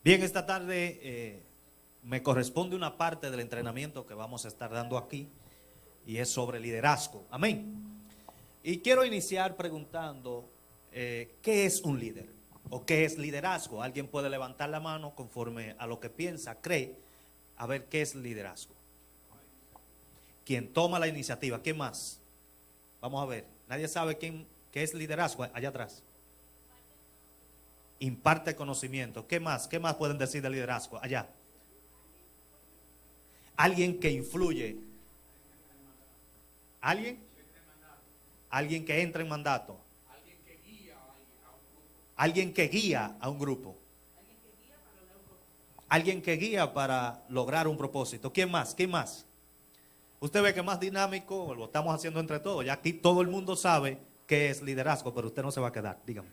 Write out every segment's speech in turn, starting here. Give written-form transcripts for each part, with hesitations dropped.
Bien, esta tarde me corresponde una parte del entrenamiento que vamos a estar dando aquí y es sobre liderazgo. Amén. Y quiero iniciar preguntando, ¿qué es un líder? ¿O qué es liderazgo? Alguien puede levantar la mano conforme a lo que piensa, cree, a ver qué es liderazgo. ¿Quién toma la iniciativa? ¿Quién más? Vamos a ver. Nadie sabe qué es liderazgo allá atrás. Imparte conocimiento. ¿Qué más? ¿Qué más pueden decir de liderazgo allá? Alguien que influye. ¿Alguien? Alguien que entra en mandato. Alguien que guía a un grupo. Alguien que guía para lograr un propósito. ¿Quién más? ¿Quién más? Usted ve que es más dinámico, lo estamos haciendo entre todos. Ya aquí todo el mundo sabe qué es liderazgo, pero usted no se va a quedar. Dígame.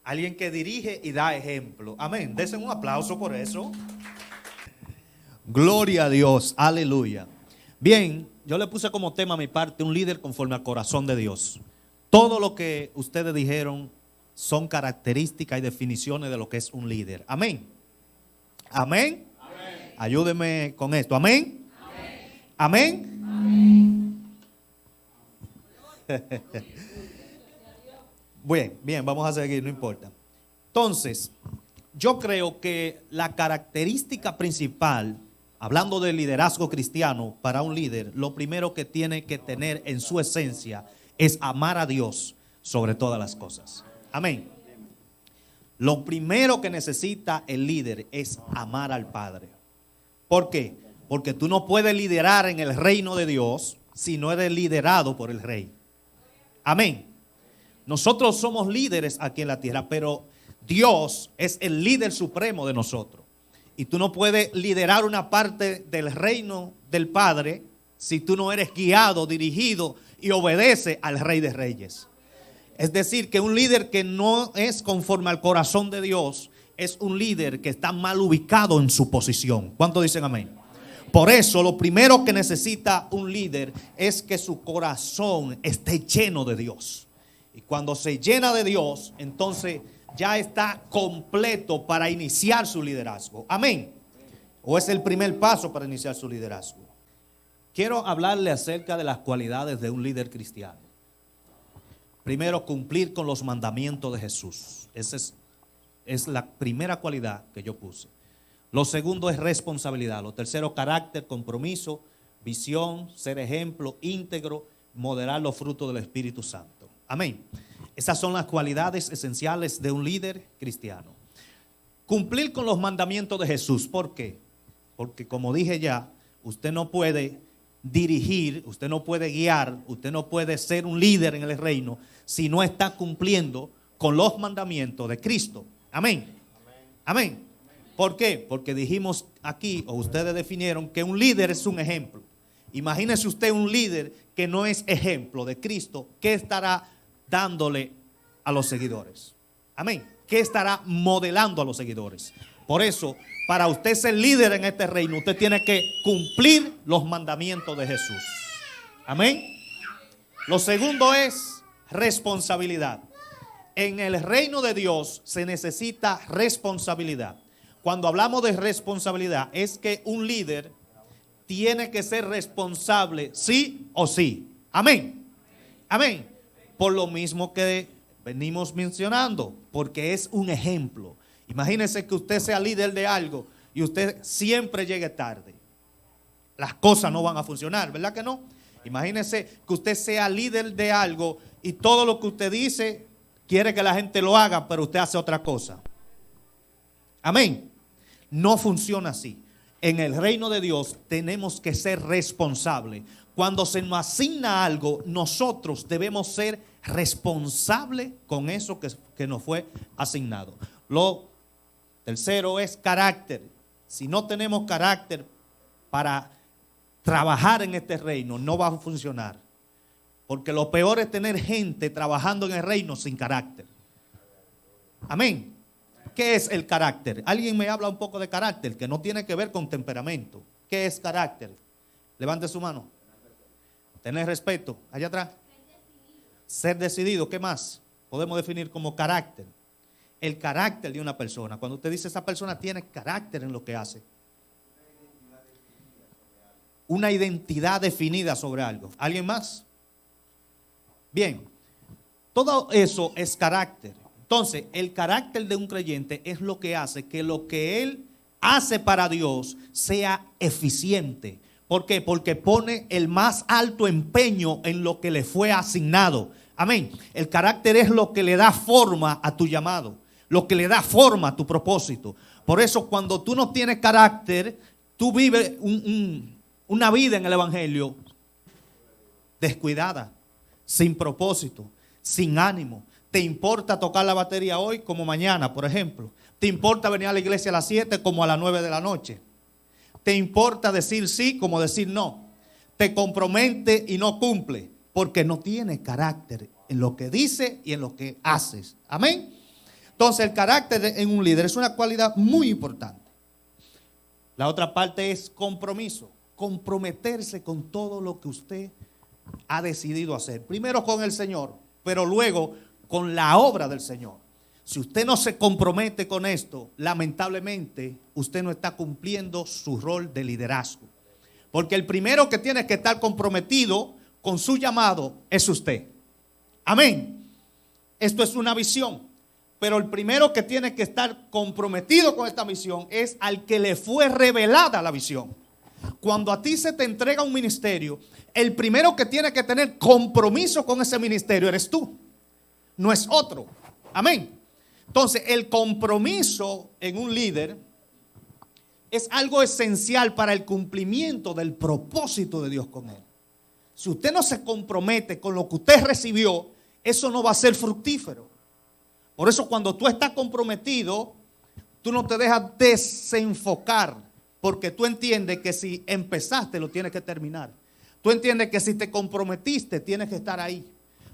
Alguien que dirige y da ejemplo. Amén. Desen un aplauso por eso. Gloria a Dios. Aleluya. Bien, yo le puse como tema a mi parte un líder conforme al corazón de Dios. Todo lo que ustedes dijeron son características y definiciones de lo que es un líder. Amén. Amén. Amén. Ayúdeme con esto. Amén. Amén. Amén. Bien, vamos a seguir, no importa. Entonces, yo creo que la característica principal, hablando de liderazgo cristiano para un líder, lo primero que tiene que tener en su esencia es amar a Dios sobre todas las cosas. Amén. Lo primero que necesita el líder es amar al Padre. ¿Por qué? Porque tú no puedes liderar en el reino de Dios si no eres liderado por el Rey. Amén. Nosotros somos líderes aquí en la tierra, pero Dios es el líder supremo de nosotros. Y tú no puedes liderar una parte del reino del Padre si tú no eres guiado, dirigido y obedece al Rey de Reyes. Es decir, que un líder que no es conforme al corazón de Dios es un líder que está mal ubicado en su posición. ¿Cuántos dicen amén? Por eso lo primero que necesita un líder es que su corazón esté lleno de Dios. Y cuando se llena de Dios, entonces ya está completo para iniciar su liderazgo. Amén. O es el primer paso para iniciar su liderazgo. Quiero hablarle acerca de las cualidades de un líder cristiano. Primero, cumplir con los mandamientos de Jesús. Esa es la primera cualidad que yo puse. Lo segundo es responsabilidad. Lo tercero, carácter, compromiso, visión, ser ejemplo, íntegro, moderar los frutos del Espíritu Santo. Amén. Esas son las cualidades esenciales de un líder cristiano. Cumplir con los mandamientos de Jesús. ¿Por qué? Porque como dije ya, usted no puede dirigir, usted no puede guiar, usted no puede ser un líder en el reino si no está cumpliendo con los mandamientos de Cristo. Amén. Amén. ¿Por qué? Porque dijimos aquí, o ustedes definieron, que un líder es un ejemplo. Imagínese usted un líder que no es ejemplo de Cristo, ¿qué estará dándole a los seguidores? Amén. ¿Qué estará modelando a los seguidores? Por eso, para usted ser líder en este reino, usted tiene que cumplir los mandamientos de Jesús. Amén. Lo segundo es responsabilidad. En el reino de Dios se necesita responsabilidad. Cuando hablamos de responsabilidad, es que un líder tiene que ser responsable sí o sí. Amén. Amén. Por lo mismo que venimos mencionando, porque es un ejemplo. Imagínese que usted sea líder de algo y usted siempre llegue tarde. Las cosas no van a funcionar, ¿verdad que no? Imagínese que usted sea líder de algo y todo lo que usted dice quiere que la gente lo haga, pero usted hace otra cosa. Amén. No funciona así. En el reino de Dios tenemos que ser responsables. Cuando se nos asigna algo, nosotros debemos ser responsables con eso que nos fue asignado. Lo tercero es carácter. Si no tenemos carácter para trabajar en este reino, no va a funcionar. Porque lo peor es tener gente trabajando en el reino sin carácter. Amén. ¿Qué es el carácter? Alguien me habla un poco de carácter, que no tiene que ver con temperamento. ¿Qué es carácter? Levante su mano. Tener respeto. Allá atrás. Ser decidido. ¿Qué más podemos definir como carácter? el carácter de una persona. Cuando usted dice esa persona tiene carácter en lo que hace. Una identidad definida sobre algo. ¿Alguien más? Bien, todo eso es carácter. Entonces, el carácter de un creyente es lo que hace que lo que él hace para Dios sea eficiente. ¿Por qué? Porque pone el más alto empeño en lo que le fue asignado. Amén. El carácter es lo que le da forma a tu llamado, lo que le da forma a tu propósito. Por eso, cuando tú no tienes carácter, tú vives una vida en el evangelio descuidada, sin propósito, sin ánimo. ¿Te importa tocar la batería hoy como mañana, por ejemplo? ¿Te importa venir a la iglesia a las 7 como a las 9 de la noche? ¿Te importa decir sí como decir no? Te compromete y no cumple porque no tiene carácter en lo que dice y en lo que haces. Amén. Entonces el carácter en un líder es una cualidad muy importante. La otra parte es compromiso. Comprometerse con todo lo que usted ha decidido hacer. Primero con el Señor, pero luego con la obra del Señor. Si usted no se compromete con esto, lamentablemente usted no está cumpliendo su rol de liderazgo. Porque el primero que tiene que estar comprometido con su llamado es usted. Amén. Esto es una visión. Pero el primero que tiene que estar comprometido con esta misión es al que le fue revelada la visión. Cuando a ti se te entrega un ministerio, el primero que tiene que tener compromiso con ese ministerio eres tú, no es otro. Amén. Entonces, el compromiso en un líder es algo esencial para el cumplimiento del propósito de Dios con él. Si usted no se compromete con lo que usted recibió, eso no va a ser fructífero. Por eso cuando tú estás comprometido, tú no te dejas desenfocar, porque tú entiendes que si empezaste lo tienes que terminar. Tú entiendes que si te comprometiste tienes que estar ahí.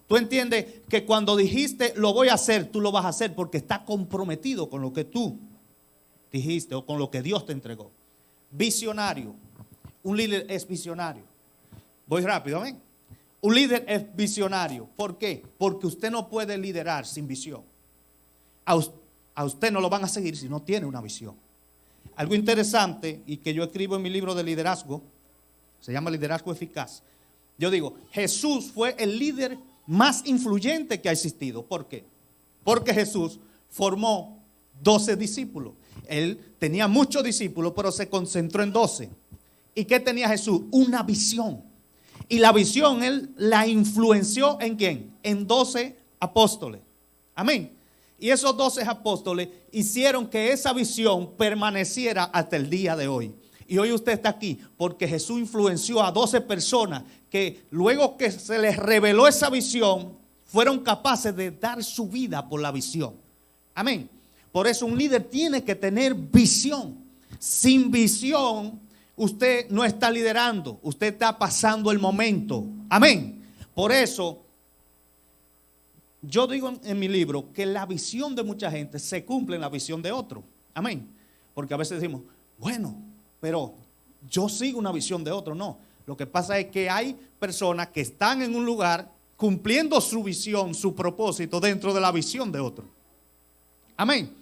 Tú entiendes que cuando dijiste lo voy a hacer, tú lo vas a hacer porque estás comprometido con lo que tú dijiste o con lo que Dios te entregó. Visionario. Un líder es visionario. Voy rápido, amén. Un líder es visionario. ¿Por qué? Porque usted no puede liderar sin visión. A usted no lo van a seguir si no tiene una visión. Algo interesante y que yo escribo en mi libro de liderazgo, se llama Liderazgo Eficaz. Yo digo, Jesús fue el líder más influyente que ha existido. ¿Por qué? Porque Jesús formó 12 discípulos. Él tenía muchos discípulos, pero se concentró en 12. ¿Y qué tenía Jesús? Una visión. Y la visión él la influenció ¿en quién? En 12 apóstoles. Amén. Y esos 12 apóstoles hicieron que esa visión permaneciera hasta el día de hoy. Y hoy usted está aquí porque Jesús influenció a 12 personas que luego que se les reveló esa visión, fueron capaces de dar su vida por la visión. Amén. Por eso un líder tiene que tener visión. Sin visión, usted no está liderando, usted está pasando el momento. Amén. Por eso, yo digo en mi libro que la visión de mucha gente se cumple en la visión de otro. Amén. Porque a veces decimos, bueno, pero yo sigo una visión de otro. No, lo que pasa es que hay personas que están en un lugar cumpliendo su visión, su propósito dentro de la visión de otro. Amén.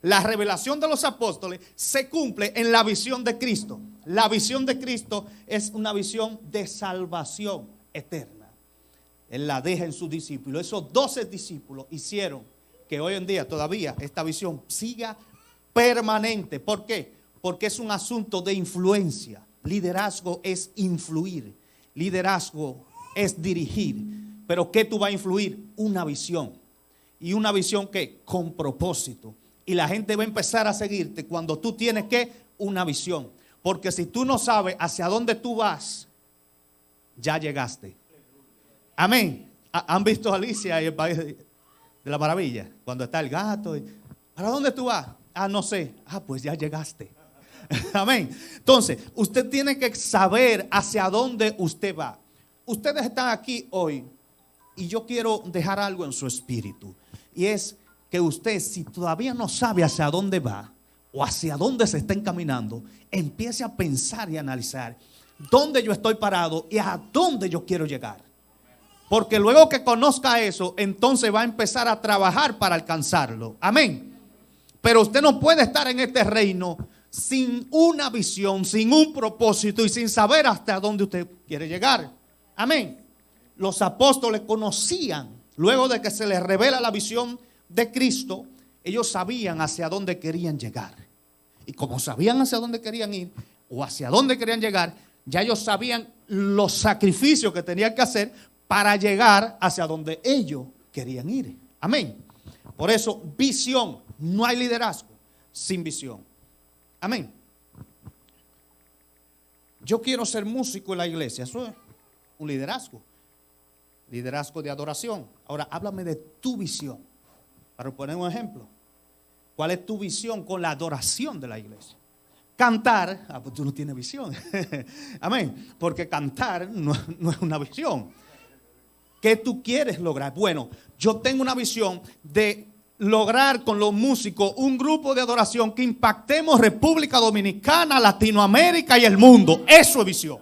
La revelación de los apóstoles se cumple en la visión de Cristo. La visión de Cristo es una visión de salvación eterna. Él la deja en sus discípulos. Esos 12 discípulos hicieron que hoy en día todavía esta visión siga permanente. ¿Por qué? Porque es un asunto de influencia. Liderazgo es influir. Liderazgo es dirigir. Pero ¿qué tú vas a influir? Una visión. ¿Y una visión qué? Con propósito. Y la gente va a empezar a seguirte cuando tú tienes ¿qué? Una visión. Porque si tú no sabes hacia dónde tú vas, ya llegaste. Amén. ¿Han visto a Alicia en el País de la Maravilla? Cuando está el gato. ¿Para dónde tú vas? Ah, no sé. Ah, pues ya llegaste. Amén. Entonces, usted tiene que saber hacia dónde usted va. Ustedes están aquí hoy y yo quiero dejar algo en su espíritu. Y es que usted, si todavía no sabe hacia dónde va o hacia dónde se está encaminando, empiece a pensar y analizar dónde yo estoy parado y a dónde yo quiero llegar. Porque luego que conozca eso, entonces va a empezar a trabajar para alcanzarlo. Amén. Pero usted no puede estar en este reino sin una visión, sin un propósito y sin saber hasta dónde usted quiere llegar. Amén. Los apóstoles conocían, luego de que se les revela la visión de Cristo, ellos sabían hacia dónde querían llegar. Y como sabían hacia dónde querían ir o hacia dónde querían llegar, ya ellos sabían los sacrificios que tenían que hacer para llegar hacia donde ellos querían ir. Amén. Por eso, visión. No hay liderazgo sin visión. Amén. Yo quiero ser músico en la iglesia. Eso es un liderazgo. Liderazgo de adoración. Ahora, háblame de tu visión. Para poner un ejemplo. ¿Cuál es tu visión con la adoración de la iglesia? Cantar. Pues tú no tienes visión. Amén. Porque cantar no es una visión. ¿Qué tú quieres lograr? Bueno, yo tengo una visión de lograr con los músicos un grupo de adoración que impactemos República Dominicana, Latinoamérica y el mundo. Eso es visión.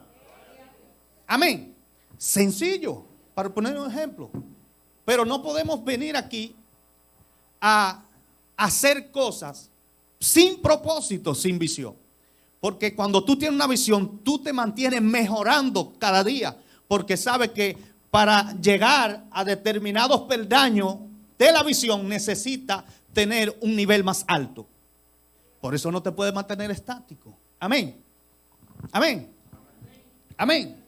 Amén. Sencillo, para poner un ejemplo. Pero no podemos venir aquí a hacer cosas sin propósito, sin visión. Porque cuando tú tienes una visión, tú te mantienes mejorando cada día. Porque sabes que para llegar a determinados peldaños de la visión necesita tener un nivel más alto. Por eso no te puedes mantener estático. Amén. Amén. Amén.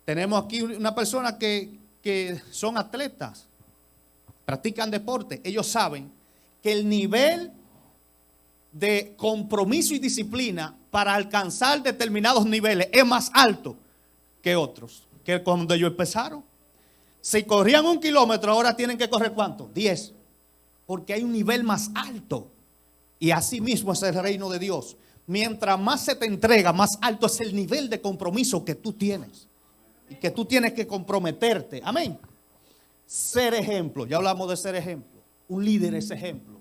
Tenemos aquí una persona que son atletas, practican deporte. Ellos saben que el nivel de compromiso y disciplina para alcanzar determinados niveles es más alto que otros, que cuando ellos empezaron. Si corrían 1 kilómetro, ahora tienen que correr ¿cuánto? 10. Porque hay un nivel más alto. Y así mismo es el reino de Dios. Mientras más se te entrega, más alto es el nivel de compromiso que tú tienes. Y que tú tienes que comprometerte. Amén. Ser ejemplo. Ya hablamos de ser ejemplo. Un líder es ejemplo.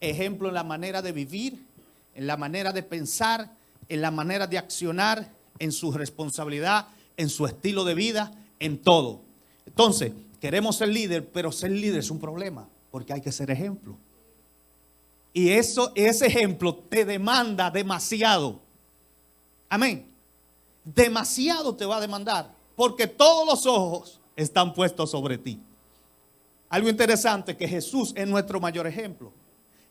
Ejemplo en la manera de vivir, en la manera de pensar, en la manera de accionar, en su responsabilidad, en su estilo de vida, en todo. Entonces, queremos ser líder, pero ser líder es un problema, porque hay que ser ejemplo. Y ese ejemplo te demanda demasiado. Amén. Demasiado te va a demandar, porque todos los ojos están puestos sobre ti. Algo interesante, que Jesús es nuestro mayor ejemplo.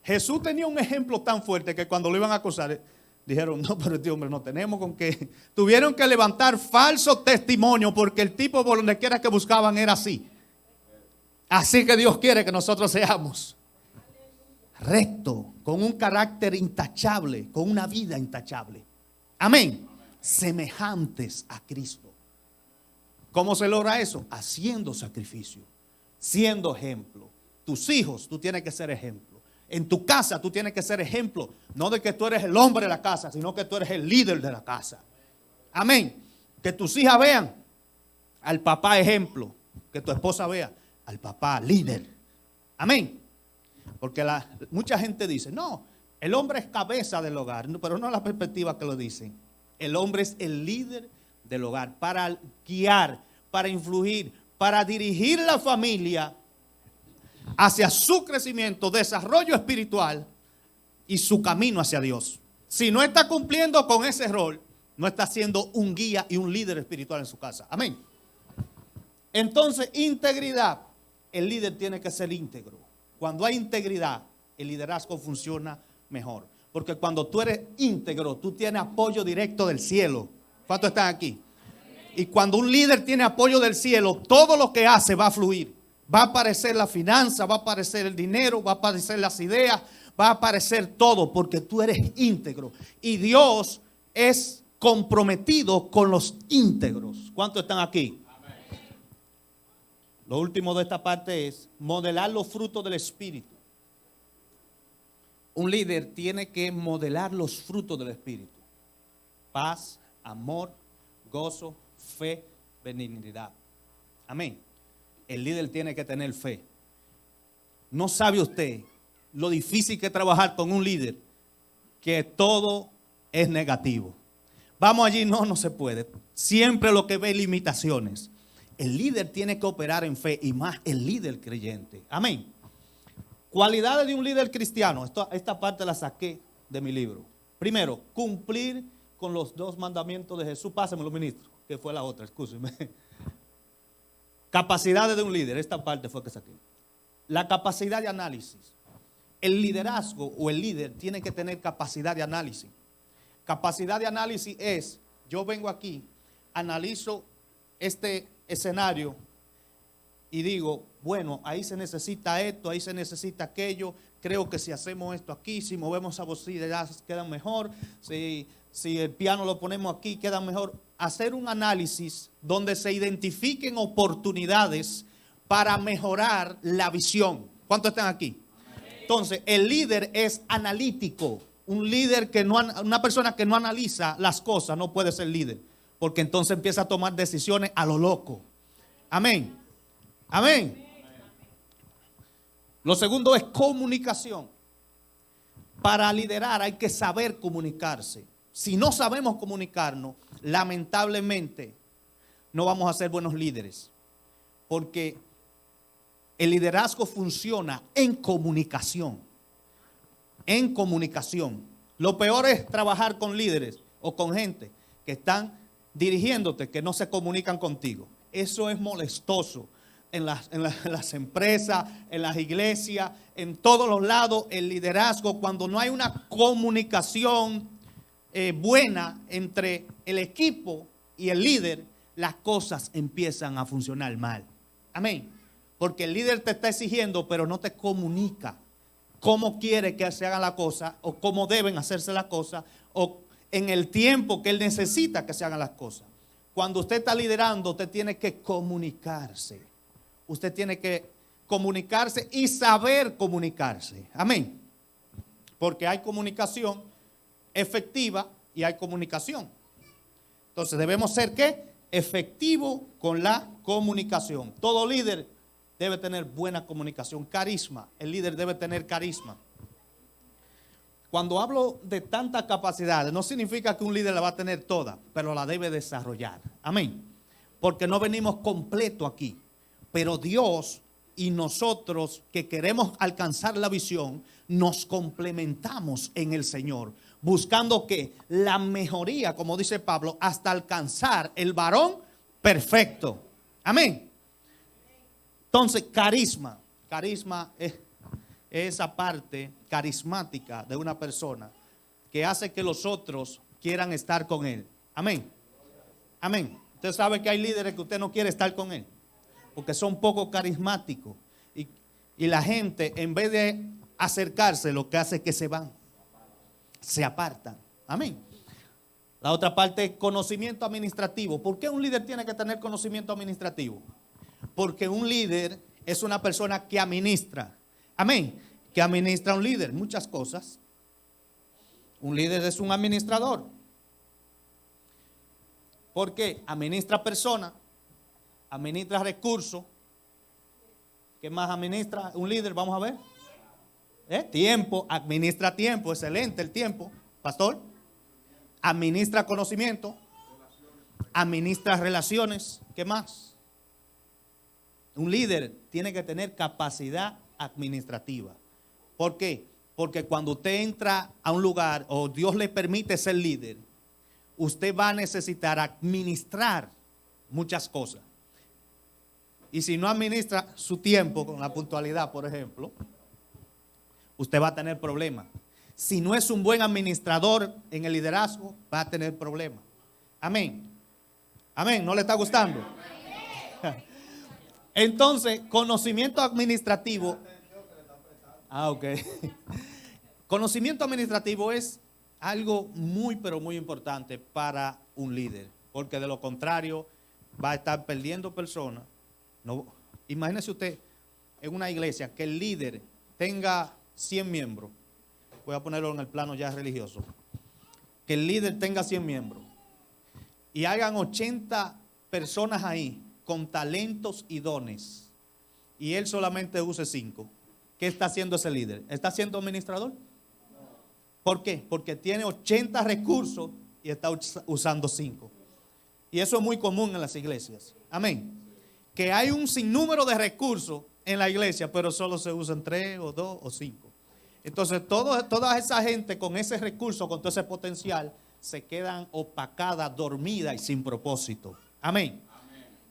Jesús tenía un ejemplo tan fuerte que cuando lo iban a acusar, dijeron, no, pero este hombre no tenemos con qué. Tuvieron que levantar falso testimonio porque el tipo por donde quiera que buscaban era así. Así que Dios quiere que nosotros seamos recto, con un carácter intachable, con una vida intachable. Amén. Semejantes a Cristo. ¿Cómo se logra eso? Haciendo sacrificio, siendo ejemplo. Tus hijos, tú tienes que ser ejemplo. En tu casa tú tienes que ser ejemplo, no de que tú eres el hombre de la casa, sino que tú eres el líder de la casa. Amén. Que tus hijas vean al papá ejemplo, que tu esposa vea al papá líder. Amén. Porque mucha gente dice, no, el hombre es cabeza del hogar, pero no la perspectiva que lo dicen. El hombre es el líder del hogar para guiar, para influir, para dirigir la familia hacia su crecimiento, desarrollo espiritual y su camino hacia Dios. Si no está cumpliendo con ese rol, no está siendo un guía y un líder espiritual en su casa. Amén. Entonces, integridad. El líder tiene que ser íntegro. Cuando hay integridad, el liderazgo funciona mejor. Porque cuando tú eres íntegro, tú tienes apoyo directo del cielo. ¿Cuántos están aquí? Y cuando un líder tiene apoyo del cielo, todo lo que hace va a fluir. Va a aparecer la finanza, va a aparecer el dinero, va a aparecer las ideas, va a aparecer todo porque tú eres íntegro. Y Dios es comprometido con los íntegros. ¿Cuántos están aquí? Amén. Lo último de esta parte es modelar los frutos del Espíritu. Un líder tiene que modelar los frutos del Espíritu. Paz, amor, gozo, fe, benignidad. Amén. El líder tiene que tener fe. No sabe usted lo difícil que es trabajar con un líder que todo es negativo. Vamos allí, no se puede. Siempre lo que ve limitaciones. El líder tiene que operar en fe y más el líder creyente. Amén. Cualidades de un líder cristiano. Esta parte la saqué de mi libro. Primero, cumplir con los 2 mandamientos de Jesús. Pásenmelo, ministro, que fue la otra, excúsenme. Capacidades de un líder. Esta parte fue que saqué. La capacidad de análisis. El liderazgo o el líder tiene que tener capacidad de análisis. Capacidad de análisis es, yo vengo aquí, analizo este escenario y digo, bueno, ahí se necesita esto, ahí se necesita aquello. Creo que si hacemos esto aquí, si movemos a bocinas quedan mejor. Si el piano lo ponemos aquí, queda mejor. Hacer un análisis donde se identifiquen oportunidades para mejorar la visión. ¿Cuántos están aquí? Entonces, el líder es analítico. Un líder una persona que no analiza las cosas no puede ser líder, porque entonces empieza a tomar decisiones a lo loco. Amén. Amén. Lo segundo es comunicación. Para liderar hay que saber comunicarse. Si no sabemos comunicarnos, lamentablemente no vamos a ser buenos líderes, porque el liderazgo funciona en comunicación. En comunicación. Lo peor es trabajar con líderes o con gente que están dirigiéndote, que no se comunican contigo. Eso es molestoso. En las empresas, en las iglesias, en todos los lados, el liderazgo, cuando no hay una comunicación buena entre el equipo y el líder, las cosas empiezan a funcionar mal. Amén. Porque el líder te está exigiendo, pero no te comunica cómo quiere que se haga la cosa, o cómo deben hacerse las cosas, o en el tiempo que él necesita que se hagan las cosas. Cuando usted está liderando, usted tiene que comunicarse. Usted tiene que comunicarse y saber comunicarse. Amén. Porque hay comunicación efectiva y hay comunicación. Entonces debemos ser ¿qué? Efectivo con la comunicación. Todo líder debe tener buena comunicación, carisma. El líder debe tener carisma. Cuando hablo de tantas capacidades, no significa que un líder la va a tener toda, pero la debe desarrollar. Amén. Porque no venimos completo aquí. Pero Dios y nosotros que queremos alcanzar la visión, nos complementamos en el Señor, buscando que la mejoría, como dice Pablo, hasta alcanzar el varón perfecto. Amén. Entonces, carisma. Carisma es esa parte carismática de una persona que hace que los otros quieran estar con él. Amén. Amén. Usted sabe que hay líderes que usted no quiere estar con él, porque son poco carismáticos. Y la gente, en vez de acercarse, lo que hace es que se van. Se apartan. Amén. La otra parte es conocimiento administrativo. ¿Por qué un líder tiene que tener conocimiento administrativo? Porque un líder es una persona que administra. Amén. Que administra un líder muchas cosas. Un líder es un administrador. Porque administra personas, administra recursos. ¿Qué más administra un líder? Vamos a ver. Tiempo, administra tiempo. Excelente el tiempo, pastor. Administra conocimiento. Administra relaciones. ¿Qué más? Un líder tiene que tener capacidad administrativa. ¿Por qué? Porque cuando usted entra a un lugar o Dios le permite ser líder, usted va a necesitar administrar muchas cosas. Y si no administra su tiempo con la puntualidad, por ejemplo, usted va a tener problemas. Si no es un buen administrador en el liderazgo, va a tener problemas. Amén. Amén. ¿No le está gustando? Entonces, conocimiento administrativo. Ok. Conocimiento administrativo es algo muy, pero muy importante para un líder. Porque de lo contrario, va a estar perdiendo personas. No, imagínese usted en una iglesia que el líder tenga 100 miembros. Voy a ponerlo en el plano ya religioso. Que el líder tenga 100 miembros. Y hagan 80 personas ahí con talentos y dones. Y él solamente use 5. ¿Qué está haciendo ese líder? ¿Está siendo administrador? ¿Por qué? Porque tiene 80 recursos y está usando 5. Y eso es muy común en las iglesias. Amén. que hay un sinnúmero de recursos en la iglesia, pero solo se usan 3 o 2 o 5. Entonces toda esa gente con ese recurso, con todo ese potencial, se quedan opacadas, dormidas y sin propósito. Amén.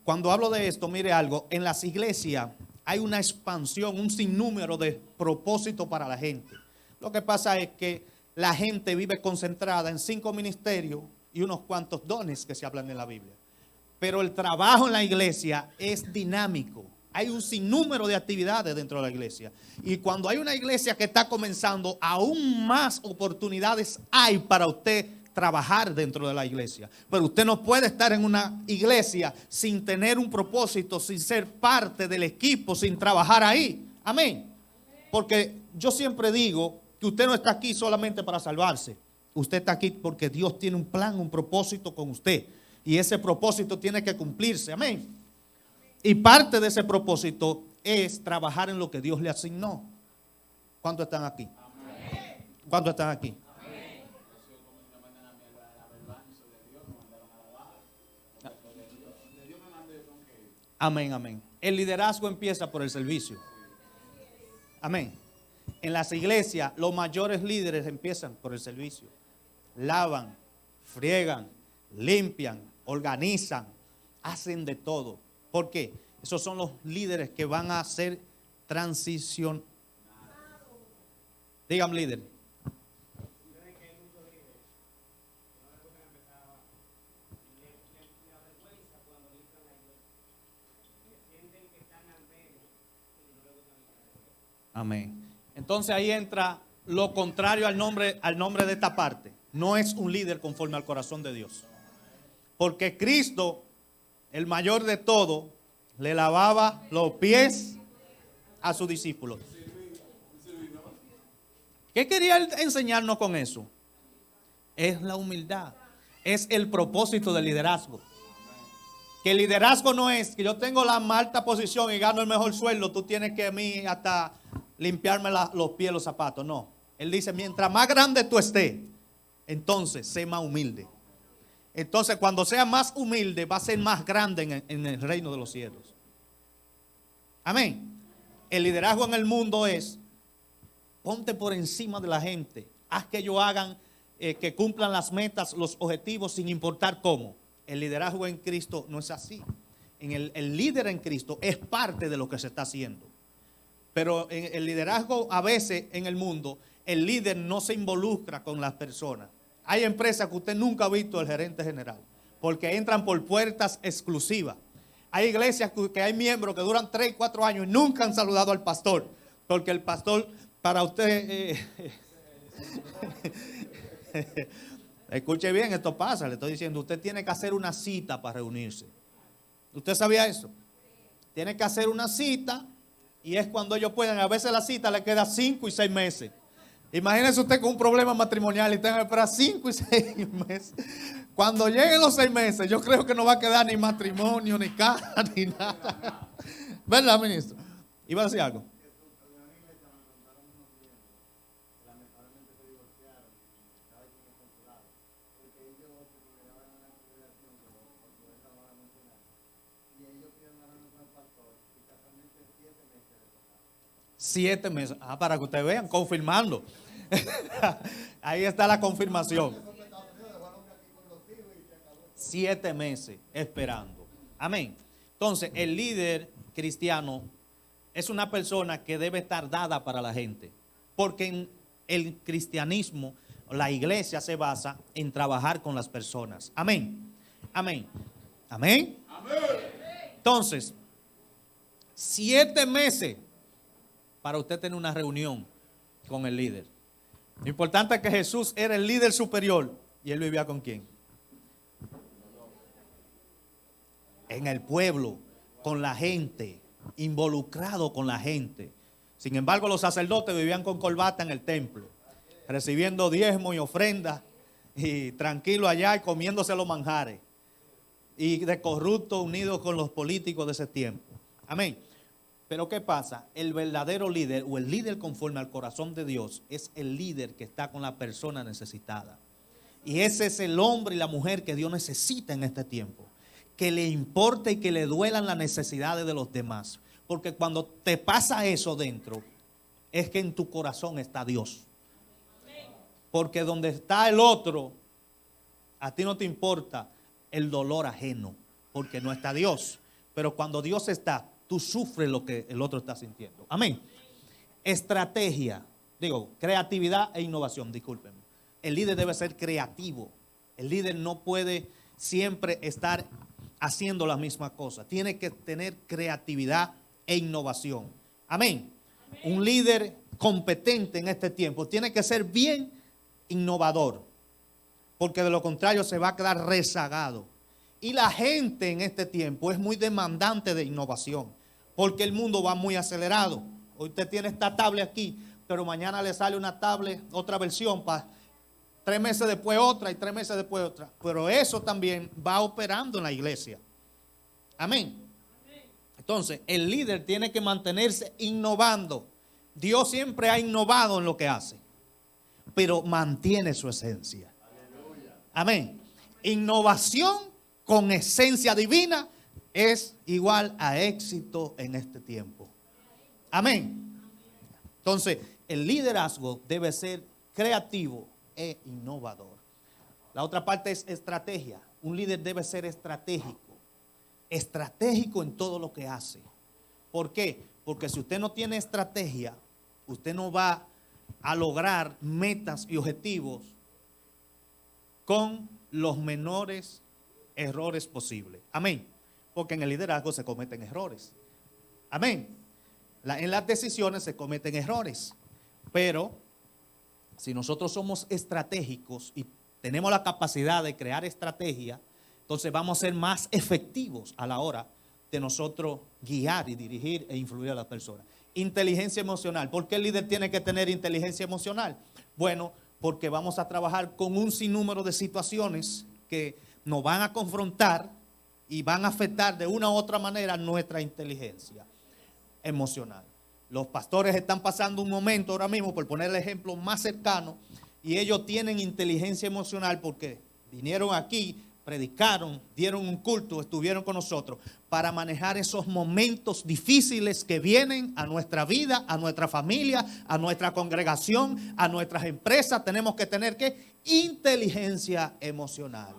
Cuando hablo de esto, mire algo, en las iglesias hay una expansión, un sinnúmero de propósitos para la gente. Lo que pasa es que la gente vive concentrada en 5 ministerios y unos cuantos dones que se hablan en la Biblia. Pero el trabajo en la iglesia es dinámico. Hay un sinnúmero de actividades dentro de la iglesia. Y cuando hay una iglesia que está comenzando, aún más oportunidades hay para usted trabajar dentro de la iglesia. Pero usted no puede estar en una iglesia sin tener un propósito, sin ser parte del equipo, sin trabajar ahí. Amén. Porque yo siempre digo que usted no está aquí solamente para salvarse. Usted está aquí porque Dios tiene un plan, un propósito con usted. Y ese propósito tiene que cumplirse. Amén. Y parte de ese propósito es trabajar en lo que Dios le asignó. ¿Cuántos están aquí? ¿Cuántos están aquí? Amén, amén. El liderazgo empieza por el servicio. Amén. En las iglesias, los mayores líderes empiezan por el servicio. Lavan, friegan, limpian, organizan, hacen de todo. ¿Por qué? Esos son los líderes que van a hacer transición. Dígame, líder. Amén. Entonces ahí entra lo contrario al nombre de esta parte. No es un líder conforme al corazón de Dios. Porque Cristo, el mayor de todo, le lavaba los pies a sus discípulos. ¿Qué quería él enseñarnos con eso? Es la humildad. Es el propósito del liderazgo. Que el liderazgo no es que yo tengo la más alta posición y gano el mejor sueldo, tú tienes que a mí hasta limpiarme los pies, los zapatos. No. Él dice, mientras más grande tú estés, entonces sé más humilde. Entonces cuando sea más humilde, va a ser más grande en el reino de los cielos. Amén. El liderazgo en el mundo es, ponte por encima de la gente. Haz que ellos hagan, que cumplan las metas, los objetivos, sin importar cómo. El liderazgo en Cristo no es así. El líder en Cristo es parte de lo que se está haciendo. Pero en el liderazgo a veces en el mundo, el líder no se involucra con las personas. Hay empresas que usted nunca ha visto el gerente general, porque entran por puertas exclusivas. Hay iglesias que hay miembros que duran 3, 4 años y nunca han saludado al pastor, porque el pastor para usted... Escuche bien, esto pasa, le estoy diciendo, usted tiene que hacer una cita para reunirse. ¿Usted sabía eso? Tiene que hacer una cita y es cuando ellos pueden. A veces la cita le queda 5 y 6 meses. Imagínese usted con un problema matrimonial y tenga que esperar 5 y 6 meses. Cuando lleguen los 6 meses, yo creo que no va a quedar ni matrimonio, ni casa, ni nada. ¿Verdad, ministro? ¿Iba a decir algo? Siete meses. Para que ustedes vean, confirmando. Ahí está la confirmación. 7 meses esperando. Amén. Entonces, el líder cristiano es una persona que debe estar dada para la gente. Porque en el cristianismo, la iglesia se basa en trabajar con las personas. Amén. Amén. Amén. Entonces, 7 meses para usted tener una reunión con el líder. Lo importante es que Jesús era el líder superior. ¿Y él vivía con quién? En el pueblo, con la gente, involucrado con la gente. Sin embargo, los sacerdotes vivían con corbata en el templo, recibiendo diezmo y ofrendas, y tranquilo allá y comiéndose los manjares, y de corruptos unidos con los políticos de ese tiempo. Amén. Pero ¿qué pasa? El verdadero líder o el líder conforme al corazón de Dios es el líder que está con la persona necesitada. Y ese es el hombre y la mujer que Dios necesita en este tiempo. que le importe y que le duelan las necesidades de los demás. Porque cuando te pasa eso dentro, es que en tu corazón está Dios. Porque donde está el otro, a ti no te importa el dolor ajeno, porque no está Dios. Pero cuando Dios está, tú sufres lo que el otro está sintiendo. Amén. Estrategia, creatividad e innovación, discúlpenme. El líder debe ser creativo. El líder no puede siempre estar haciendo la misma cosa. Tiene que tener creatividad e innovación. Amén. Un líder competente en este tiempo tiene que ser bien innovador, porque de lo contrario se va a quedar rezagado. Y la gente en este tiempo es muy demandante de innovación, porque el mundo va muy acelerado. Hoy usted tiene esta tablet aquí, pero mañana le sale una tablet, otra versión, para 3 meses después otra y 3 meses después otra. Pero eso también va operando en la iglesia. Amén. Entonces, el líder tiene que mantenerse innovando. Dios siempre ha innovado en lo que hace, pero mantiene su esencia. Amén. Innovación con esencia divina es igual a éxito en este tiempo. Amén. Entonces, el liderazgo debe ser creativo e innovador. La otra parte es estrategia. Un líder debe ser estratégico. Estratégico en todo lo que hace. ¿Por qué? Porque si usted no tiene estrategia, usted no va a lograr metas y objetivos con los menores errores posibles. Amén. Porque en el liderazgo se cometen errores. Amén. En las decisiones se cometen errores. Pero si nosotros somos estratégicos y tenemos la capacidad de crear estrategia, entonces vamos a ser más efectivos a la hora de nosotros guiar y dirigir e influir a las personas. Inteligencia emocional. ¿Por qué el líder tiene que tener inteligencia emocional? Bueno, porque vamos a trabajar con un sinnúmero de situaciones que nos van a confrontar y van a afectar de una u otra manera nuestra inteligencia emocional. Los pastores están pasando un momento ahora mismo, por poner el ejemplo más cercano, y ellos tienen inteligencia emocional porque vinieron aquí, predicaron, dieron un culto, estuvieron con nosotros para manejar esos momentos difíciles que vienen a nuestra vida, a nuestra familia, a nuestra congregación, a nuestras empresas. Tenemos que tener inteligencia emocional.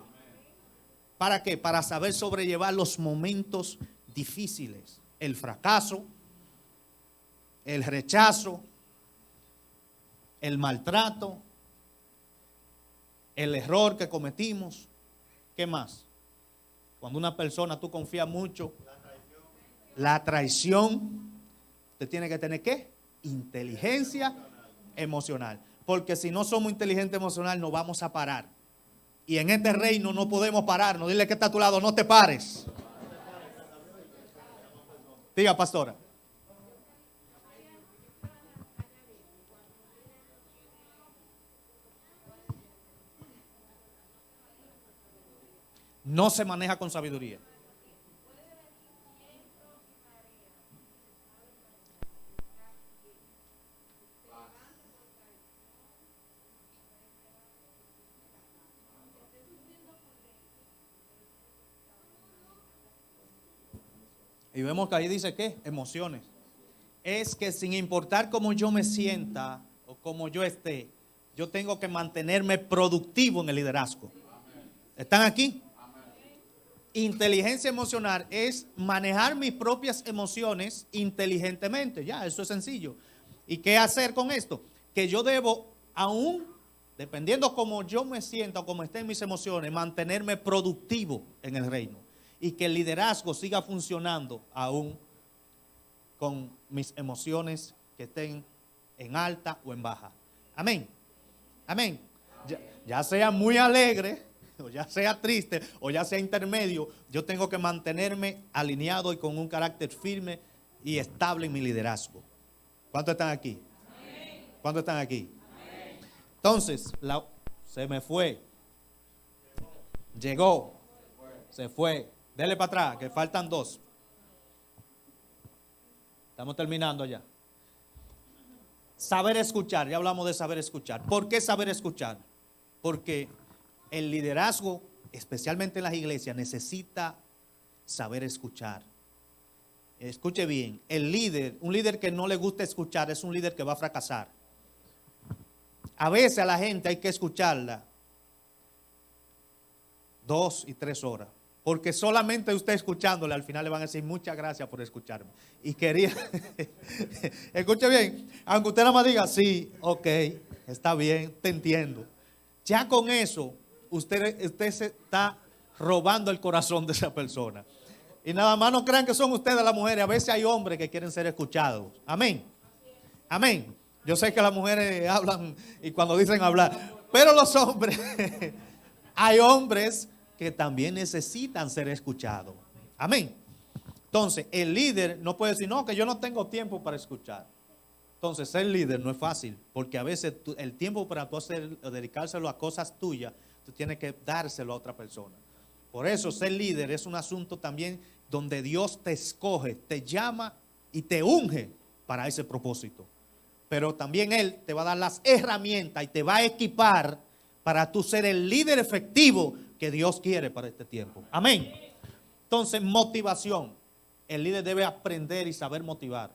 ¿Para qué? Para saber sobrellevar los momentos difíciles, el fracaso, el rechazo, el maltrato, el error que cometimos. ¿Qué más? Cuando una persona tú confías mucho, la traición, usted tiene que tener ¿qué? Inteligencia emocional. Porque si no somos inteligentes emocional, no vamos a parar. Y en este reino no podemos pararnos. Dile que está a tu lado, no te pares. Diga, pastora. No se maneja con sabiduría. Y vemos que ahí dice ¿qué? Emociones. Es que sin importar cómo yo me sienta o cómo yo esté, yo tengo que mantenerme productivo en el liderazgo. ¿Están aquí? Inteligencia emocional es manejar mis propias emociones inteligentemente. Ya, eso es sencillo. ¿Y qué hacer con esto? Que yo debo, aún dependiendo cómo yo me sienta o cómo estén mis emociones, mantenerme productivo en el reino. Y que el liderazgo siga funcionando aún con mis emociones que estén en alta o en baja. Amén. Amén. Ya sea muy alegre, o ya sea triste, o ya sea intermedio, yo tengo que mantenerme alineado y con un carácter firme y estable en mi liderazgo. ¿Cuántos están aquí? ¿Cuántos están aquí? Entonces, se me fue. Llegó. Se fue. Dele para atrás, que faltan 2. Estamos terminando ya. Saber escuchar, ya hablamos de saber escuchar. ¿Por qué saber escuchar? Porque el liderazgo, especialmente en las iglesias, necesita saber escuchar. Escuche bien, un líder que no le gusta escuchar es un líder que va a fracasar. A veces a la gente hay que escucharla 2 y 3 horas. Porque solamente usted escuchándole al final le van a decir muchas gracias por escucharme. Y quería, escuche bien, aunque usted nada más diga sí, ok, está bien, te entiendo. Ya con eso, usted se está robando el corazón de esa persona. Y nada más no crean que son ustedes las mujeres. A veces hay hombres que quieren ser escuchados. Amén. Amén. Yo sé que las mujeres hablan y cuando dicen hablar. Pero los hombres, hay hombres que también necesitan ser escuchados. Amén. Entonces, el líder no puede decir, no, que yo no tengo tiempo para escuchar. Entonces, ser líder no es fácil. Porque a veces el tiempo para tú dedicárselo a cosas tuyas, tú tienes que dárselo a otra persona. Por eso ser líder es un asunto también donde Dios te escoge, te llama y te unge para ese propósito. Pero también Él te va a dar las herramientas y te va a equipar para tú ser el líder efectivo que Dios quiere para este tiempo. Amén. Entonces, motivación. El líder debe aprender y saber motivar.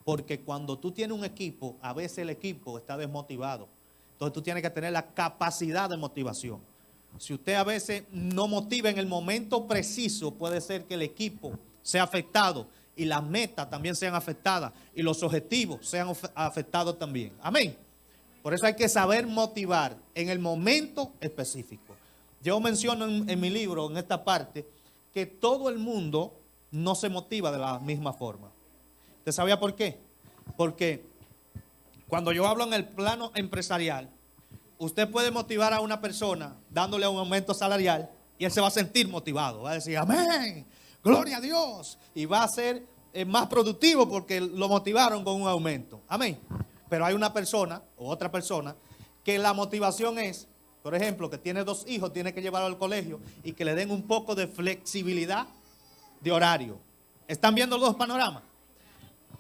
Porque cuando tú tienes un equipo, a veces el equipo está desmotivado. Entonces tú tienes que tener la capacidad de motivación. Si usted a veces no motiva en el momento preciso, puede ser que el equipo sea afectado y las metas también sean afectadas y los objetivos sean afectados también. Amén. Por eso hay que saber motivar en el momento específico. Yo menciono en mi libro, en esta parte, que todo el mundo no se motiva de la misma forma. ¿Usted sabía por qué? Porque cuando yo hablo en el plano empresarial, usted puede motivar a una persona dándole un aumento salarial y él se va a sentir motivado. Va a decir, amén, gloria a Dios. Y va a ser más productivo porque lo motivaron con un aumento. Amén. Pero hay una persona o otra persona que la motivación es, por ejemplo, que tiene 2 hijos, tiene que llevarlo al colegio y que le den un poco de flexibilidad de horario. ¿Están viendo los 2 panoramas?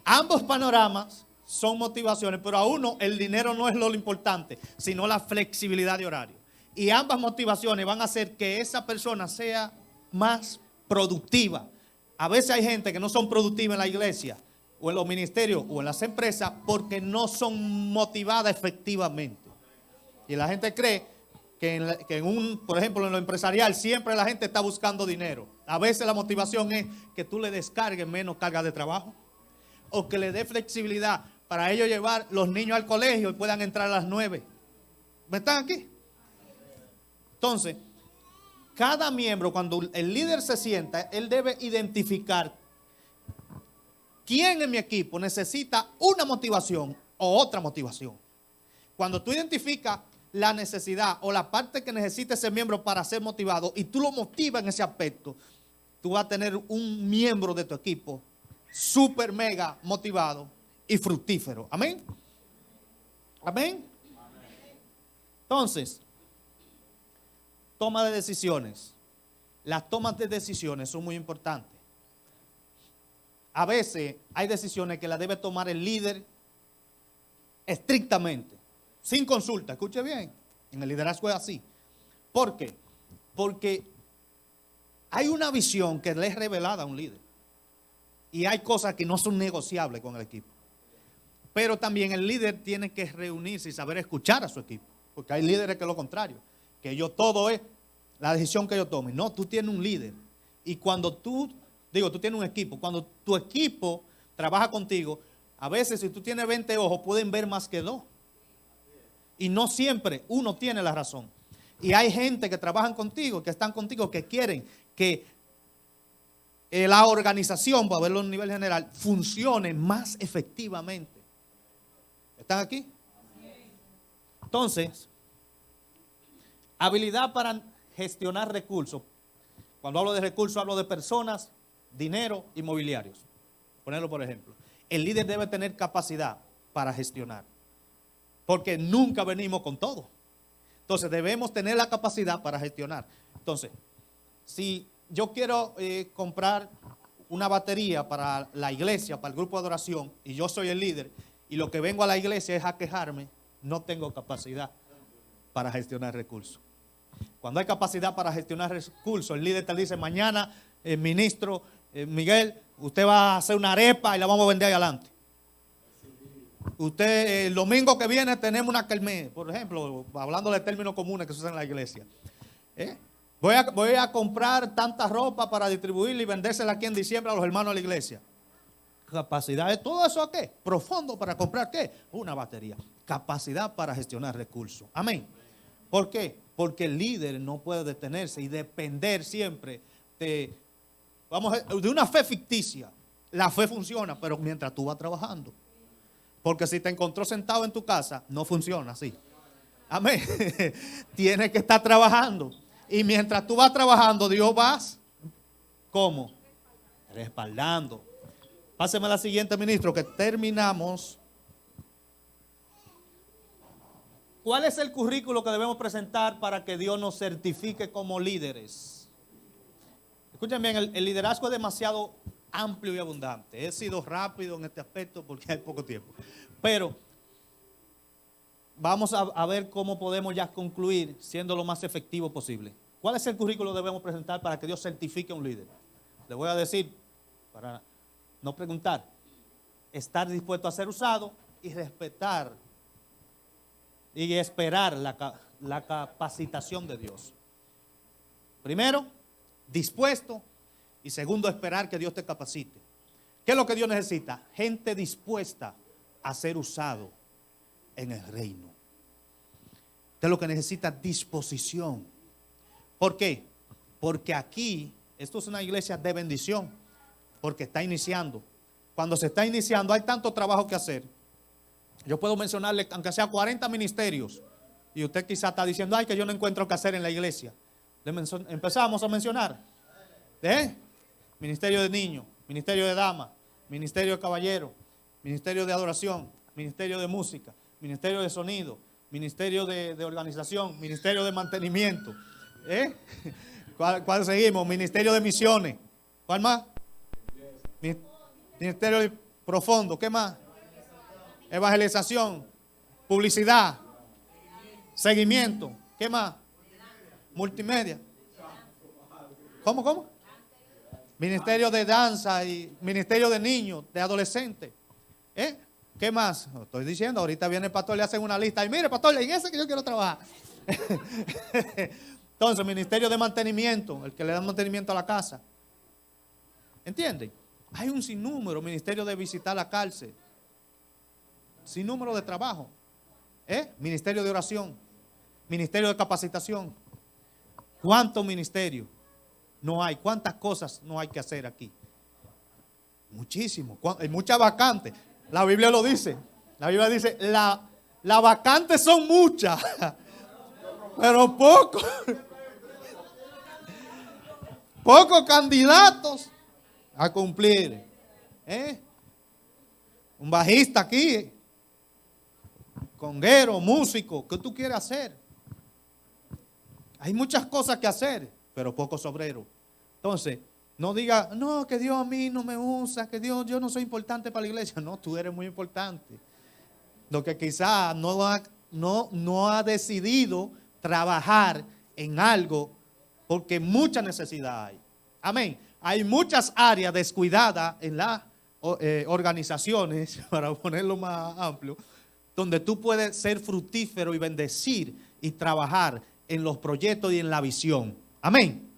Ambos panoramas son motivaciones, pero a uno el dinero no es lo importante, sino la flexibilidad de horario. Y ambas motivaciones van a hacer que esa persona sea más productiva. A veces hay gente que no son productivas en la iglesia, o en los ministerios, o en las empresas, porque no son motivadas efectivamente. Y la gente cree que por ejemplo, en lo empresarial, siempre la gente está buscando dinero. A veces la motivación es que tú le descargues menos carga de trabajo, o que le dé flexibilidad para ellos llevar los niños al colegio y puedan entrar a las 9. ¿Me están aquí? Entonces, cada miembro, cuando el líder se sienta, él debe identificar quién en mi equipo necesita una motivación o otra motivación. Cuando tú identificas la necesidad o la parte que necesita ese miembro para ser motivado y tú lo motivas en ese aspecto, tú vas a tener un miembro de tu equipo súper mega motivado y fructífero. Amén. Amén. Entonces, toma de decisiones. Las tomas de decisiones son muy importantes. A veces hay decisiones que las debe tomar el líder estrictamente, sin consulta. Escuche bien, en el liderazgo es así. ¿Por qué? Porque hay una visión que le es revelada a un líder. Y hay cosas que no son negociables con el equipo. Pero también el líder tiene que reunirse y saber escuchar a su equipo. Porque hay líderes que es lo contrario. Que todo es la decisión que yo tome. No, tú tienes un líder. Y cuando tú tienes un equipo. Cuando tu equipo trabaja contigo, a veces si tú tienes 20 ojos, pueden ver más que 2. Y no siempre uno tiene la razón. Y hay gente que trabajan contigo, que están contigo, que quieren que la organización, para verlo a un nivel general, funcione más efectivamente. ¿Están aquí? Entonces, habilidad para gestionar recursos. Cuando hablo de recursos, hablo de personas, dinero y mobiliarios. Ponerlo por ejemplo. El líder debe tener capacidad para gestionar. Porque nunca venimos con todo. Entonces, debemos tener la capacidad para gestionar. Entonces, si yo quiero comprar una batería para la iglesia, para el grupo de adoración, y yo soy el líder, y lo que vengo a la iglesia es a quejarme, no tengo capacidad para gestionar recursos. Cuando hay capacidad para gestionar recursos, el líder te dice, mañana ministro Miguel, usted va a hacer una arepa y la vamos a vender ahí adelante. Usted, el domingo que viene tenemos una kermés, por ejemplo, hablando de términos comunes que se usan en la iglesia. Voy a comprar tanta ropa para distribuirla y vendérsela aquí en diciembre a los hermanos de la iglesia. Capacidad de todo eso, ¿a qué? Profundo para comprar ¿qué? Una batería. Capacidad para gestionar recursos. Amén. ¿Por qué? Porque el líder no puede detenerse y depender siempre de una fe ficticia. La fe funciona, pero mientras tú vas trabajando. Porque si te encontró sentado en tu casa, no funciona así. Amén. Tienes que estar trabajando. Y mientras tú vas trabajando, Dios vas, ¿cómo? Respaldando. Páseme a la siguiente, ministro, que terminamos. ¿Cuál es el currículo que debemos presentar para que Dios nos certifique como líderes? Escuchen bien, el liderazgo es demasiado amplio y abundante. He sido rápido en este aspecto porque hay poco tiempo. Pero vamos a ver cómo podemos ya concluir siendo lo más efectivo posible. ¿Cuál es el currículo que debemos presentar para que Dios certifique a un líder? Le voy a decir, para no preguntar, estar dispuesto a ser usado y respetar y esperar la capacitación de Dios. Primero, dispuesto, y segundo, esperar que Dios te capacite. ¿Qué es lo que Dios necesita? Gente dispuesta a ser usado en el reino. Usted lo que necesita es disposición. ¿Por qué? Porque aquí, esto es una iglesia de bendición, porque está iniciando. Cuando se está iniciando hay tanto trabajo que hacer. Yo puedo mencionarle, aunque sea 40 ministerios, y usted quizá está diciendo, ay, que yo no encuentro qué hacer en la iglesia. Empezamos a mencionar. Ministerio de niños, ministerio de damas, ministerio de caballeros, ministerio de adoración, ministerio de música, ministerio de sonido, ministerio de organización, ministerio de mantenimiento. ¿Cuál seguimos? Ministerio de misiones. ¿Cuál más? Ministerio de profundo. ¿Qué más? Evangelización, publicidad, seguimiento. ¿Qué más? Multimedia. ¿Cómo? Ministerio de danza y ministerio de niños, de adolescentes. ¿Qué más? Estoy diciendo, ahorita viene el pastor, le hacen una lista. Y mire, pastor, en ese que yo quiero trabajar. Entonces, ministerio de mantenimiento, el que le da mantenimiento a la casa. ¿Entienden? Hay un sinnúmero, ministerio de visitar la cárcel. Sinnúmero de trabajo. Ministerio de oración. Ministerio de capacitación. ¿Cuántos ministerios no hay? ¿Cuántas cosas no hay que hacer aquí? Muchísimo. Hay muchas vacantes. La Biblia lo dice. La Biblia dice, las vacantes son muchas, pero pocos candidatos a cumplir. Un bajista aquí, conguero, músico, ¿qué tú quieres hacer? Hay muchas cosas que hacer, pero pocos obreros. Entonces, no diga, no, que Dios a mí no me usa, que Dios, yo no soy importante para la iglesia. No, tú eres muy importante. Lo que quizás no ha decidido trabajar en algo porque mucha necesidad hay. Amén. Hay muchas áreas descuidadas en las organizaciones, para ponerlo más amplio, donde tú puedes ser fructífero y bendecir y trabajar en los proyectos y en la visión. Amén.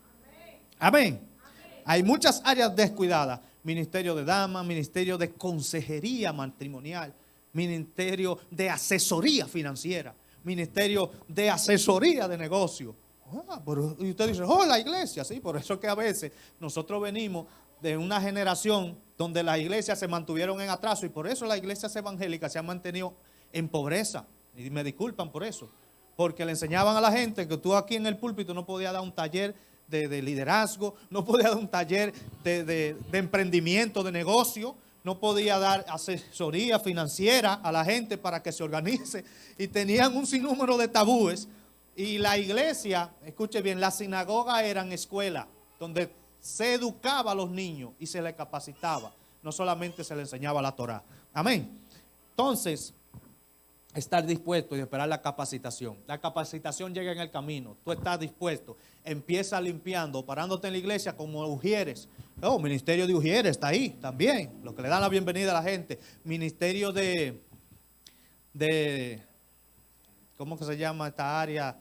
Amén. Hay muchas áreas descuidadas. Ministerio de damas, ministerio de consejería matrimonial, ministerio de asesoría financiera, ministerio de asesoría de negocio. Y usted dice, la iglesia, sí, por eso que a veces nosotros venimos de una generación donde las iglesias se mantuvieron en atraso y por eso las iglesias evangélicas se han mantenido en pobreza. Y me disculpan por eso, porque le enseñaban a la gente que tú aquí en el púlpito no podías dar un taller de liderazgo, no podías dar un taller de emprendimiento, de negocio, no podía dar asesoría financiera a la gente para que se organice y tenían un sinnúmero de tabúes. Y la iglesia, escuche bien, la sinagoga eran escuelas donde se educaba a los niños y se les capacitaba, no solamente se les enseñaba la Torá. Amén. Entonces, estar dispuesto y esperar la capacitación. La capacitación llega en el camino. Tú estás dispuesto. Empieza limpiando, parándote en la iglesia como ujieres. Oh, ministerio de ujieres está ahí también. Lo que le dan la bienvenida a la gente. Ministerio de ¿cómo que se llama esta área?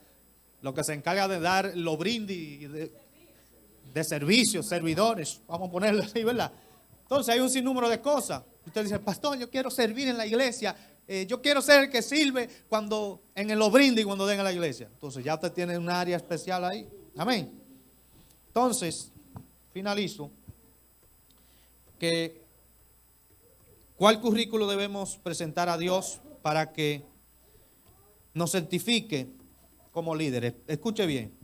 Lo que se encarga de dar los brindis de servicios, servidores. Vamos a ponerlo así, ¿verdad? Entonces hay un sinnúmero de cosas. Usted dice, pastor, yo quiero servir en la iglesia. Yo quiero ser el que sirve cuando en los brindis cuando den a la iglesia. Entonces ya usted tiene un área especial ahí. Amén. Entonces, finalizo. ¿Cuál currículo debemos presentar a Dios para que nos certifique como líderes? Escuche bien.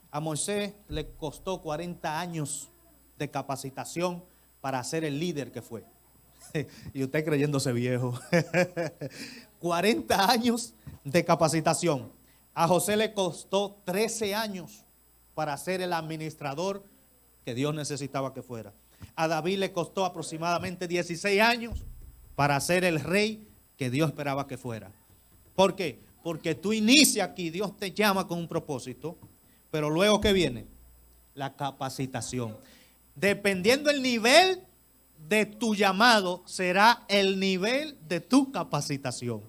A Moisés le costó 40 años de capacitación para ser el líder que fue. Y usted creyéndose viejo. 40 años de capacitación. A José le costó 13 años para ser el administrador que Dios necesitaba que fuera. A David le costó aproximadamente 16 años para ser el rey que Dios esperaba que fuera. ¿Por qué? Porque tú inicias aquí, Dios te llama con un propósito, pero luego ¿qué viene? La capacitación. Dependiendo del nivel de tu llamado, será el nivel de tu capacitación.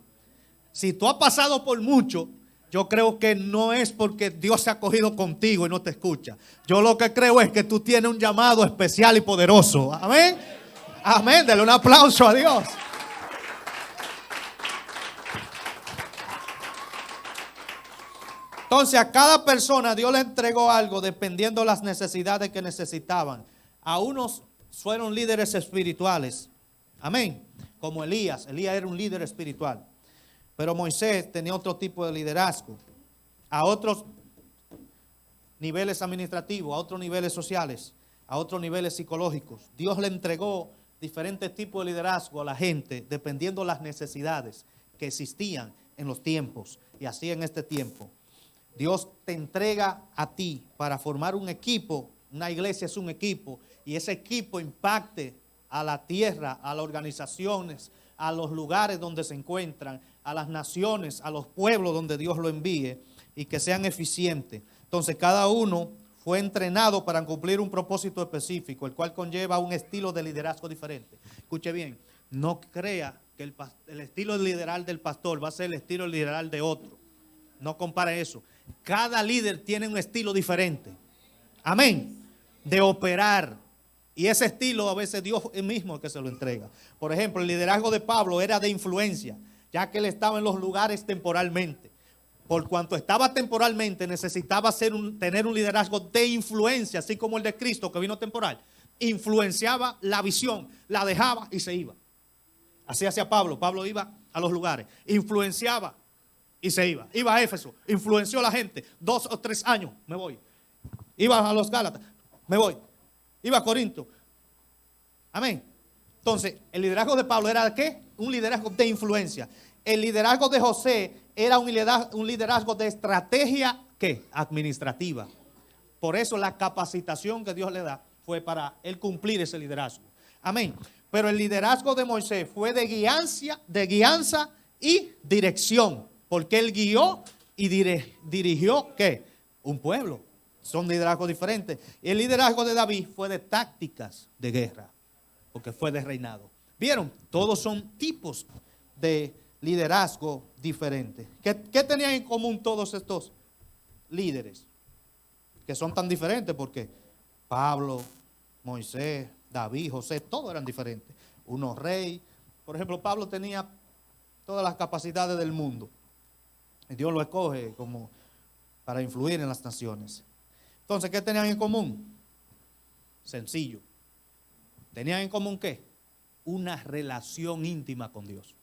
Si tú has pasado por mucho, yo creo que no es porque Dios se ha cogido contigo y no te escucha. Yo lo que creo es que tú tienes un llamado especial y poderoso. Amén. Amén. Dale un aplauso a Dios. Entonces a cada persona Dios le entregó algo dependiendo de las necesidades que necesitaban. A unos fueron líderes espirituales. Amén. Como Elías. Elías era un líder espiritual. Pero Moisés tenía otro tipo de liderazgo. A otros niveles administrativos, a otros niveles sociales, a otros niveles psicológicos. Dios le entregó diferentes tipos de liderazgo a la gente dependiendo de las necesidades que existían en los tiempos. Y así en este tiempo. Dios te entrega a ti para formar un equipo. Una iglesia es un equipo. Y ese equipo impacte a la tierra, a las organizaciones, a los lugares donde se encuentran, a las naciones, a los pueblos donde Dios lo envíe y que sean eficientes. Entonces cada uno fue entrenado para cumplir un propósito específico, el cual conlleva un estilo de liderazgo diferente. Escuche bien, no crea que el estilo liderazgo del pastor va a ser el estilo liderazgo de otro. No compare eso. Cada líder tiene un estilo diferente. Amén. De operar. Y ese estilo a veces Dios mismo es que se lo entrega. Por ejemplo, el liderazgo de Pablo era de influencia, ya que él estaba en los lugares temporalmente. Por cuanto estaba temporalmente, necesitaba tener un liderazgo de influencia, así como el de Cristo que vino temporal. Influenciaba la visión, la dejaba y se iba. Así hacía Pablo. Pablo iba a los lugares, influenciaba y se iba. Iba a Éfeso, influenció a la gente. 2 o 3 años, me voy. Iba a los Gálatas, me voy. Iba a Corinto. Amén. Entonces, el liderazgo de Pablo era ¿de qué? Un liderazgo de influencia. El liderazgo de José era un liderazgo de estrategia, ¿qué? Administrativa. Por eso la capacitación que Dios le da fue para él cumplir ese liderazgo. Amén. Pero el liderazgo de Moisés fue de guianza y dirección. Porque él guió y dirigió, ¿qué? Un pueblo. Son liderazgos diferentes. Y el liderazgo de David fue de tácticas de guerra, porque fue de reinado. ¿Vieron? Todos son tipos de liderazgo diferentes. ¿Qué tenían en común todos estos líderes? Que son tan diferentes porque Pablo, Moisés, David, José, todos eran diferentes. Uno rey. Por ejemplo, Pablo tenía todas las capacidades del mundo. Y Dios lo escoge como para influir en las naciones. Entonces, ¿qué tenían en común? Sencillo. ¿Tenían en común qué? Una relación íntima con Dios.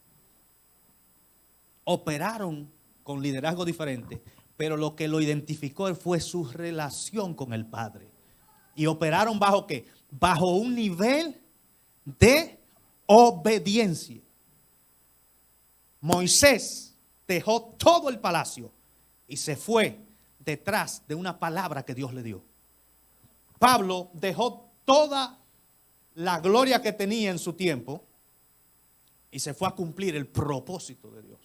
Operaron con liderazgo diferente, pero lo que lo identificó fue su relación con el Padre. ¿Y operaron bajo qué? Bajo un nivel de obediencia. Moisés dejó todo el palacio y se fue detrás de una palabra que Dios le dio. Pablo dejó toda la gloria que tenía en su tiempo y se fue a cumplir el propósito de Dios.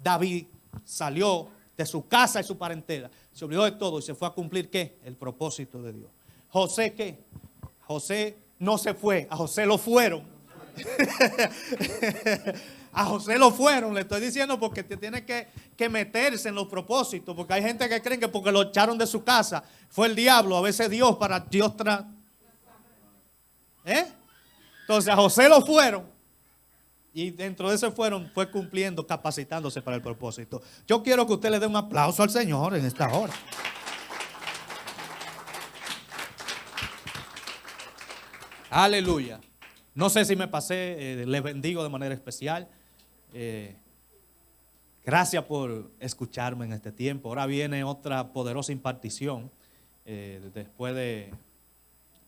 David salió de su casa y su parentela, se olvidó de todo y se fue a cumplir ¿qué? El propósito de Dios. José ¿qué? José no se fue, a José lo fueron. A José lo fueron, le estoy diciendo porque te tiene que meterse en los propósitos, porque hay gente que cree que porque lo echaron de su casa fue el diablo, a veces Dios para Dios Entonces a José lo fueron y dentro de ese fue cumpliendo, capacitándose para el propósito. Yo quiero que usted le dé un aplauso al Señor en esta hora. Aleluya. No sé si me pasé, les bendigo de manera especial. Gracias por escucharme en este tiempo. Ahora viene otra poderosa impartición después de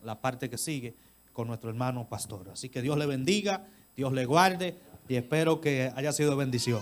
la parte que sigue con nuestro hermano pastor. Así que Dios le bendiga, Dios le guarde y espero que haya sido de bendición.